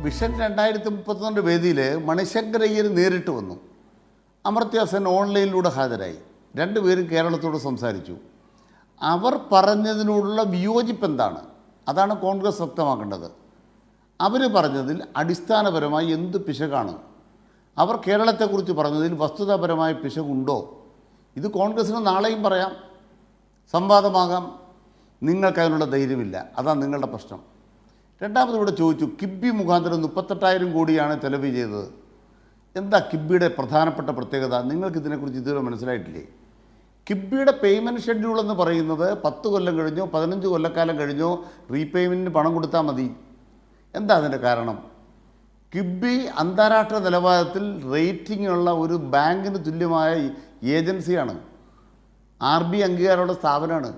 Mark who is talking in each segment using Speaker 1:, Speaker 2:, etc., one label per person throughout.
Speaker 1: Vision 2031 വേദിയിൽ മണിശങ്കർ അയ്യർ നേരിട്ട് വന്നു. അമർത്യ സെൻ ഓൺലൈനിലൂടെ ഹാജരായി. രണ്ടുപേരും കേരളത്തോട് സംസാരിച്ചു. അവർ പറഞ്ഞതിനോടുള്ള വിയോജിപ്പ് എന്താണ്? അതാണ് കോൺഗ്രസ് വ്യക്തമാക്കേണ്ടത്. അവർ പറഞ്ഞതിൽ അടിസ്ഥാനപരമായി എന്ത് പിശകാണ്? അവർ കേരളത്തെക്കുറിച്ച് പറഞ്ഞതിൽ വസ്തുതാപരമായ പിശകുണ്ടോ? ഇത് കോൺഗ്രസ്സിന് നാളെയും പറയാം, സംവാദമാകാം. നിങ്ങൾക്കതിനുള്ള ധൈര്യമില്ല, അതാണ് നിങ്ങളുടെ പ്രശ്നം. രണ്ടാമത് ഇവിടെ ചോദിച്ചു, കിബി മുഖാന്തരം 38,000 കോടിയാണ് ചെലവ് ചെയ്തത്. എന്താ കിബിയുടെ പ്രധാനപ്പെട്ട പ്രത്യേകത? നിങ്ങൾക്ക് ഇതിനെക്കുറിച്ച് ഇതുവരെ മനസ്സിലായിട്ടില്ലേ? കിബിയുടെ പേയ്മെൻറ്റ് ഷെഡ്യൂൾ എന്ന് പറയുന്നത് 10 കൊല്ലം കഴിഞ്ഞോ 15 കൊല്ലക്കാലം കഴിഞ്ഞോ റീപേയ്മെൻറ്റിന് പണം കൊടുത്താൽ മതി. എന്താ അതിൻ്റെ കാരണം? കിബി അന്താരാഷ്ട്ര നിലവാരത്തിൽ റേറ്റിംഗ് ഉള്ള ഒരു ബാങ്കിന് തുല്യമായ ഏജൻസിയാണ്. RBI അംഗീകാരമുള്ള സ്ഥാപനമാണ്.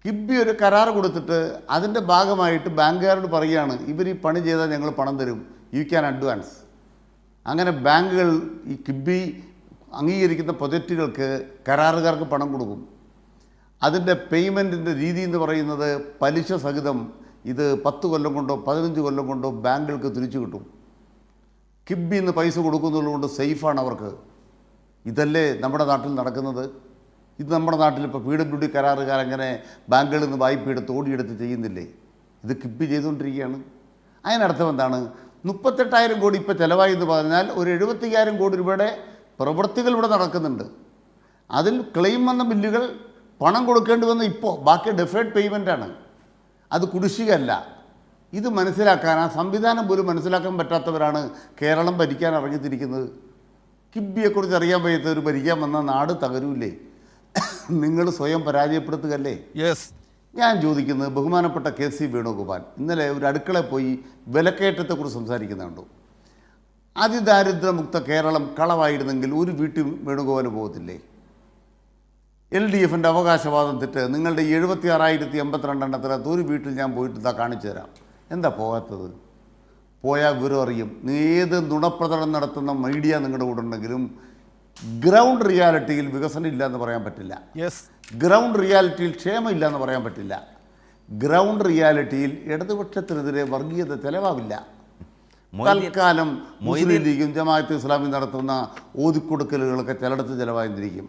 Speaker 1: കിബി ഒരു കരാർ കൊടുത്തിട്ട് അതിൻ്റെ ഭാഗമായിട്ട് ബാങ്കുകാരോട് പറയുകയാണ്, ഇവർ ഈ പണി ചെയ്താൽ ഞങ്ങൾ പണം തരും, യു ക്യാൻ അഡ്വാൻസ്. അങ്ങനെ ബാങ്കുകൾ ഈ കിബി അംഗീകരിക്കുന്ന പ്രൊജക്റ്റുകൾക്ക് കരാറുകാർക്ക് പണം കൊടുക്കും. അതിൻ്റെ പേയ്മെൻറ്റിൻ്റെ രീതി എന്ന് പറയുന്നത് പലിശ സഹിതം ഇത് 10 കൊല്ലം കൊണ്ടോ 15 കൊല്ലം കൊണ്ടോ ബാങ്കുകൾക്ക് തിരിച്ചു കിട്ടും. കിബി ഇന്ന് പൈസ കൊടുക്കുന്നതുകൊണ്ട് സേഫാണ് അവർക്ക്. ഇതല്ലേ നമ്മുടെ നാട്ടിൽ നടക്കുന്നത്? ഇത് നമ്മുടെ നാട്ടിൽ ഇപ്പോൾ PWD കരാറുകാരങ്ങനെ ബാങ്കുകളിൽ നിന്ന് വായ്പ എടുത്ത് ഓടിയെടുത്ത് ചെയ്യുന്നില്ലേ? ഇത് കിബി ചെയ്തുകൊണ്ടിരിക്കുകയാണ്. അതിനർത്ഥം എന്താണ്? 38,000 കോടി ഇപ്പോൾ ചിലവായി എന്ന് പറഞ്ഞാൽ ഒരു 75,000 കോടി രൂപയുടെ പ്രവൃത്തികൾ ഇവിടെ നടക്കുന്നുണ്ട്. അതിൽ ക്ലെയിം വന്ന ബില്ലുകൾ പണം കൊടുക്കേണ്ടി വന്ന ഇപ്പോൾ, ബാക്കി ഡെഫേർഡ് പേയ്മെൻറ്റാണ്, അത് കുടിശ്ശികയല്ല. ഇത് മനസ്സിലാക്കാൻ, ആ സംവിധാനം പോലും മനസ്സിലാക്കാൻ പറ്റാത്തവരാണ് കേരളം ഭരിക്കാൻ ഇറങ്ങിത്തിരിക്കുന്നത്. കിബിയെക്കുറിച്ച് അറിയാൻ വയ്യാത്തവർ ഭരിക്കാൻ വന്ന നാട് തകരൂല്ലേ? നിങ്ങൾ സ്വയം പരാജയപ്പെടുത്തുകയല്ലേ?
Speaker 2: യെസ്.
Speaker 1: ഞാൻ ചോദിക്കുന്നത്, ബഹുമാനപ്പെട്ട KC വേണുഗോപാൽ ഇന്നലെ ഒരു അടുക്കളയിൽ പോയി വിലക്കയറ്റത്തെക്കുറിച്ച് സംസാരിക്കുന്നുണ്ടോ? അതിദാരിദ്ര്യമുക്ത കേരളം കളവായിരുന്നെങ്കിൽ ഒരു വീട്ടിൽ വേണുഗോപാൽ പോകത്തില്ലേ? LDFൻ്റെ അവകാശവാദം തെറ്റ്. നിങ്ങളുടെ 76,082 എണ്ണത്തിനകത്ത് ഒരു വീട്ടിൽ ഞാൻ പോയിട്ട് ഇതാ കാണിച്ചു തരാം. എന്താ പോകാത്തത്? പോയാൽ വിവരം അറിയും. ഏത് നുണപ്രചരണം നടത്തുന്ന മീഡിയ നിങ്ങളുടെ കൂടെ ഉണ്ടെങ്കിലും ഗ്രൗണ്ട് റിയാലിറ്റിയിൽ വികസനം ഇല്ല എന്ന് പറയാൻ പറ്റില്ല.
Speaker 2: യെസ്.
Speaker 1: ഗ്രൗണ്ട് റിയാലിറ്റിയിൽ ക്ഷേമം ഇല്ല എന്ന് പറയാൻ പറ്റില്ല. ഗ്രൗണ്ട് റിയാലിറ്റിയിൽ ഇടതുപക്ഷത്തിനെതിരെ വർഗീയത ചെലവാവില്ല. തൽക്കാലം മുസ്ലിം ലീഗും ജമാഅത്ത് ഇസ്ലാമി നടത്തുന്ന ഓതിക്കൊടുക്കലുകളൊക്കെ ചിലയിടത്ത് ചിലവായിരിക്കും.